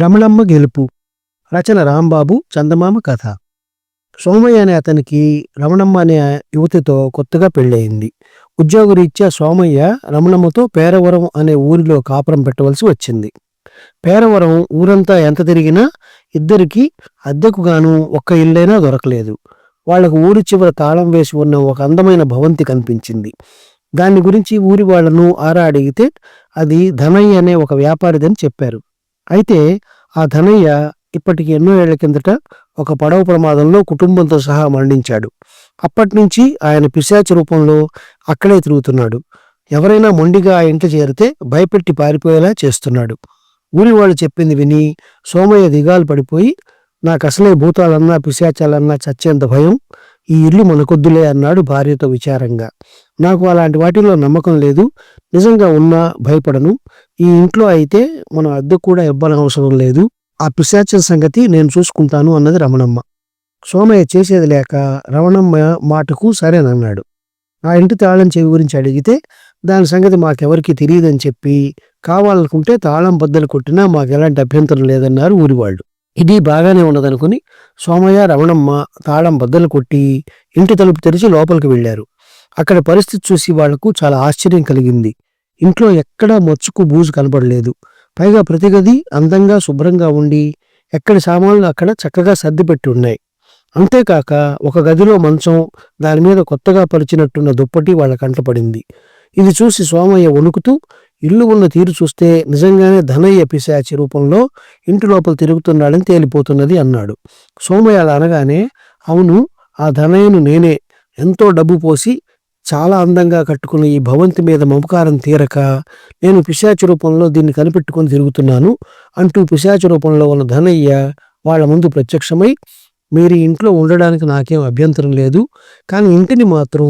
రమణమ్మ గెలుపు. రచన రాంబాబు. చందమామ కథ. సోమయ్య అనే అతనికి రమణమ్మ అనే యువతితో కొత్తగా పెళ్ళయింది. ఉద్యోగరీత్యా సోమయ్య రమణమ్మతో పేరవరం అనే ఊరిలో కాపురం పెట్టవలసి వచ్చింది. పేరవరం ఊరంతా ఎంత తిరిగినా ఇద్దరికీ అద్దెకు గాను ఒక్క ఇల్లైనా దొరకలేదు. వాళ్లకు ఊరి చివర తాళం వేసి ఉన్న ఒక అందమైన భవంతి కనిపించింది. దాని గురించి ఊరి వాళ్లను ఆరా అడిగితే అది ధనయ్య అనే ఒక వ్యాపారిదని చెప్పారు. అయితే ఆ ధనయ్య ఇప్పటికి ఎన్నో ఏళ్ల కిందట ఒక పడవ ప్రమాదంలో కుటుంబంతో సహా మరణించాడు. అప్పటినుంచి ఆయన పిశాచ రూపంలో అక్కడే తిరుగుతున్నాడు. ఎవరైనా మొండిగా ఆ ఇంట చేరితే భయపెట్టి పారిపోయేలా చేస్తున్నాడు. ఊరి వాళ్ళు చెప్పింది విని సోమయ్య దిగాలు పడిపోయి, నాకు అసలే భూతాలన్నా పిశాచాలన్నా చచ్చేంత భయం, ఈ ఇల్లు మనకొద్దులే అన్నాడు భార్యతో విచారంగా. నాకు అలాంటి వాటిల్లో నమ్మకం లేదు, నిజంగా ఉన్నా భయపడను. ఈ ఇంట్లో అయితే మనం అద్దె కూడా ఇవ్వనవసరం లేదు. ఆ పిశాచం సంగతి నేను చూసుకుంటాను అన్నది రమణమ్మ. సోమయ్య చేసేది లేక రమణమ్మ మాటకు సరేనన్నాడు. ఆ ఇంటి తాళం చెవి గురించి అడిగితే దాని సంగతి మాకెవరికి తెలియదని చెప్పి, కావాలనుకుంటే తాళం బద్దలు కొట్టినా మాకెలాంటి అభ్యంతరం లేదన్నారు ఊరివాళ్ళు. ఇది బాగానే ఉన్నదనుకుని సోమయ్య రమణమ్మ తాళం బద్దలు కొట్టి ఇంటి తలుపు తెరిచి లోపలికి వెళ్లారు. అక్కడ పరిస్థితి చూసి వాళ్లకు చాలా ఆశ్చర్యం కలిగింది. ఇంట్లో ఎక్కడా మచ్చుకు బూజు కనబడలేదు. పైగా ప్రతి గది అందంగా శుభ్రంగా ఉండి ఎక్కడి సామాన్లు అక్కడ చక్కగా సర్దిపెట్టి ఉన్నాయి. అంతేకాక ఒక గదిలో మంచం, దాని మీద కొత్తగా పరిచినట్టున్న దుప్పటి వాళ్ళ కంటపడింది. ఇది చూసి సోమయ్య వణుకుతూ, ఇల్లు ఉన్న తీరు చూస్తే నిజంగానే ధనయ్య పిశాచి రూపంలో ఇంటి లోపల తిరుగుతున్నాడని తేలిపోతున్నది అన్నాడు. సోమయ్య అలా అనగానే, అవును, ఆ ధనయ్యను నేనే. ఎంతో డబ్బు పోసి చాలా అందంగా కట్టుకున్న ఈ భవంతి మీద మమకారం తీరక నేను పిశాచి రూపంలో దీన్ని కనిపెట్టుకుని తిరుగుతున్నాను అంటూ పిశాచి రూపంలో ఉన్న ధనయ్య వాళ్ళ ముందు ప్రత్యక్షమై, మీరు ఇంట్లో ఉండడానికి నాకేం అభ్యంతరం లేదు, కానీ ఇంటిని మాత్రం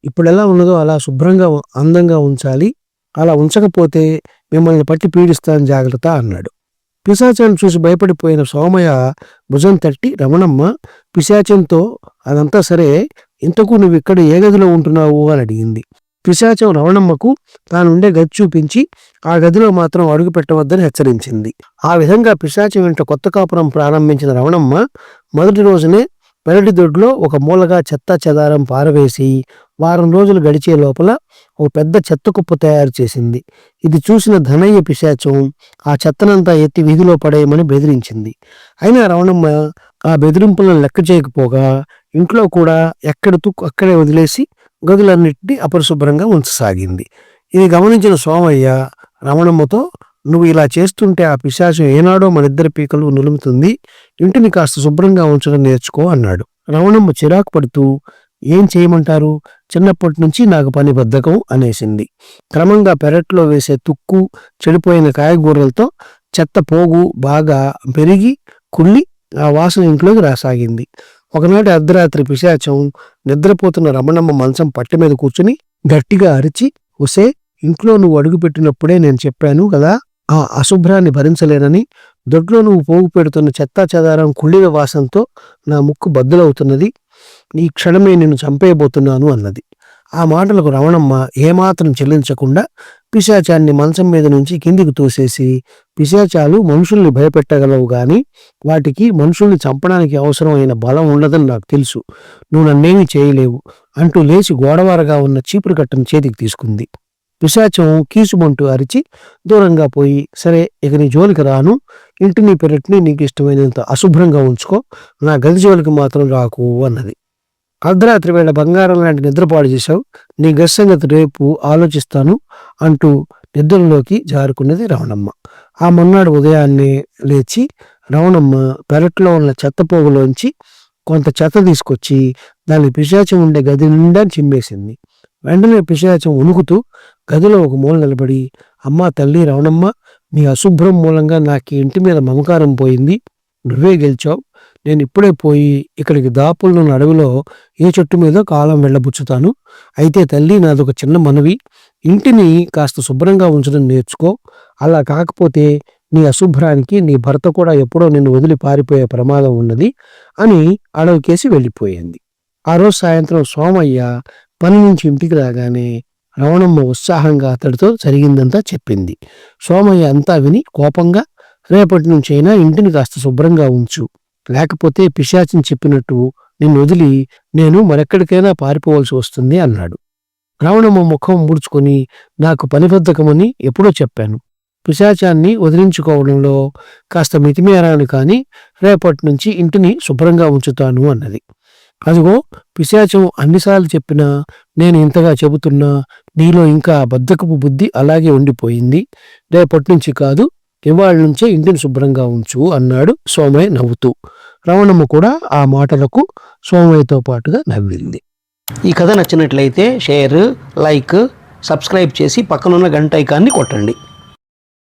ఇప్పుడు ఎలా ఉన్నదో అలా శుభ్రంగా అందంగా ఉంచాలి. అలా ఉంచకపోతే మిమ్మల్ని పట్టి పీడిస్తాను, జాగ్రత్త అన్నాడు. పిశాచాన్ని చూసి భయపడిపోయిన సోమయ్య భుజం తట్టి, రమణమ్మ, పిశాచంతో అదంతా సరే, ఇంతకు నువ్వు ఇక్కడ ఏ గదిలో ఉంటున్నావు అని అడిగింది. పిశాచం రమణమ్మకు తానుండే గది చూపించి ఆ గదిలో మాత్రం అడుగు పెట్టవద్దని హెచ్చరించింది. ఆ విధంగా పిశాచం వెంట కొత్త కాపురం ప్రారంభించిన రమణమ్మ మొదటి రోజునే పెరటి దొడ్లో ఒక మూలగా చెత్త చెదారం పారవేసి వారం రోజులు గడిచే లోపల ఒక పెద్ద చెత్త కుప్ప తయారు చేసింది. ఇది చూసిన ధనయ్య పిశాచం ఆ చెత్తనంతా ఎత్తి వీధిలో పడేయమని బెదిరించింది. అయినా రమణమ్మ ఆ బెదిరింపులను లెక్క చేయకపోగా ఇంట్లో కూడా ఎక్కడ తుక్కు అక్కడే వదిలేసి గదులన్నింటినీ అపరిశుభ్రంగా ఉంచసాగింది. ఇది గమనించిన సోమయ్య రమణమ్మతో, నువ్వు ఇలా చేస్తుంటే ఆ పిశాచం ఏనాడో మనిద్దరి పీకలు నులుముతుంది, ఇంటిని కాస్త శుభ్రంగా ఉంచడం నేర్చుకో అన్నాడు. రమణమ్మ చిరాకు పడుతూ, ఏం చేయమంటారు, చిన్నప్పటి నుంచి నాకు పని బద్ధకం అనేసింది. క్రమంగా పెరట్లో వేసే తుక్కు, చెడిపోయిన కాయగూరలతో చెత్త పోగు బాగా పెరిగి కుళ్ళి ఆ వాసన ఇంట్లోకి రాసాగింది. ఒకనాటి అర్ధరాత్రి పిశాచం నిద్రపోతున్న రమణమ్మ మంచం పట్టె మీద కూర్చుని గట్టిగా అరిచి, ఒసే, ఇంట్లో నువ్వు అడుగుపెట్టినప్పుడే నేను చెప్పాను కదా ఆ అశుభ్రాన్ని భరించలేనని. దొడ్లో నువ్వు పోగు పెడుతున్న చెత్తా చెదారం కుళ్ళిన వాసనతో నా ముక్కు బద్దలవుతున్నది. ఈ క్షణమే నిన్ను చంపేయబోతున్నాను అన్నది. ఆ మాటలకు రమణమ్మ ఏమాత్రం చెల్లించకుండా పిశాచాన్ని మంచం మీద నుంచి కిందికి తోసేసి, పిశాచాలు మనుషుల్ని భయపెట్టగలవు గాని వాటికి మనుషుల్ని చంపడానికి అవసరమైన బలం ఉండదని నాకు తెలుసు, నువ్వు నన్నేమీ చేయలేవు అంటూ లేచి గోడవారగా ఉన్న చీపురు కట్టను చేతికి తీసుకుంది. పిశాచం కీచుమంటూ అరిచి దూరంగా పోయి, సరే ఇక నీ జోలికి రాను, ఇంటిని పెరటిని నీకు ఇష్టమైనంత అశుభ్రంగా ఉంచుకో, నా గది జోలికి మాత్రం రాకు అన్నది. అర్ధరాత్రి వేళ బంగారం లాంటి నిద్రపాడు చేశావు, నీ గది సంగతి రేపు ఆలోచిస్తాను అంటూ నిద్రలోకి జారుకున్నది రమణమ్మ. ఆ మొన్నాడు ఉదయాన్నే లేచి రమణమ్మ పెరట్లో ఉన్న చెత్త పోగులోంచి కొంత చెత్త తీసుకొచ్చి దాని పిశాచం ఉండే గది నిండా చిమ్మేసింది. వెంటనే పిశాచం వణుకుతూ గదిలో ఒక మూల నిలబడి, అమ్మా తల్లి రమణమ్మ, నీ అశుభ్రం మూలంగా నాకు ఇంటి మీద మమకారం పోయింది, నువ్వే గెలిచావు. నేను ఇప్పుడే పోయి ఇక్కడికి దాపులను అడవిలో ఏ చెట్టు మీద కాలం వెళ్ళబుచ్చుతాను. అయితే తల్లి, నాదొక చిన్న మనవి, ఇంటిని కాస్త శుభ్రంగా ఉంచడం నేర్చుకో. అలా కాకపోతే నీ అశుభ్రానికి నీ భర్త కూడా ఎప్పుడో నిన్ను వదిలి పారిపోయే ప్రమాదం ఉన్నది అని అడవికేసి వెళ్ళిపోయింది. ఆ రోజు సాయంత్రం సోమయ్య పని నుంచి ఇంటికి రాగానే రమణమ్మ ఉత్సాహంగా అతడితో జరిగిందంతా చెప్పింది. సోమయ్య అంతా విని కోపంగా, రేపటి నుంచైనా ఇంటిని కాస్త శుభ్రంగా ఉంచు. లేకపోతే పిశాచిని చెప్పినట్టు నిన్ను వదిలి నేను మరెక్కడికైనా పారిపోవలసి వస్తుంది అన్నాడు. రమణమ్మ ముఖం ముడుచుకొని, నాకు పనిబద్ధకమని ఎప్పుడో చెప్పాను. పిశాచాన్ని వదిలించుకోవడంలో కాస్త మితిమీరాను కాని రేపటి నుంచి ఇంటిని శుభ్రంగా ఉంచుతాను అన్నది. అదిగో పిశాచం అన్నిసార్లు చెప్పినా, నేను ఇంతగా చెబుతున్నా నీలో ఇంకా బద్ధకపు బుద్ధి అలాగే ఉండిపోయింది. రేపటి నుంచి కాదు, ఇవాళ నుంచే ఇంటిని శుభ్రంగా ఉంచు అన్నాడు సోమయ్య నవ్వుతూ. రమణమ్మ కూడా ఆ మాటలకు సోమయ్యతో పాటుగా నవ్వింది. ఈ కథ నచ్చినట్లయితే షేర్, లైక్, సబ్స్క్రైబ్ చేసి పక్కనున్న గంట ఐకాన్ని కొట్టండి.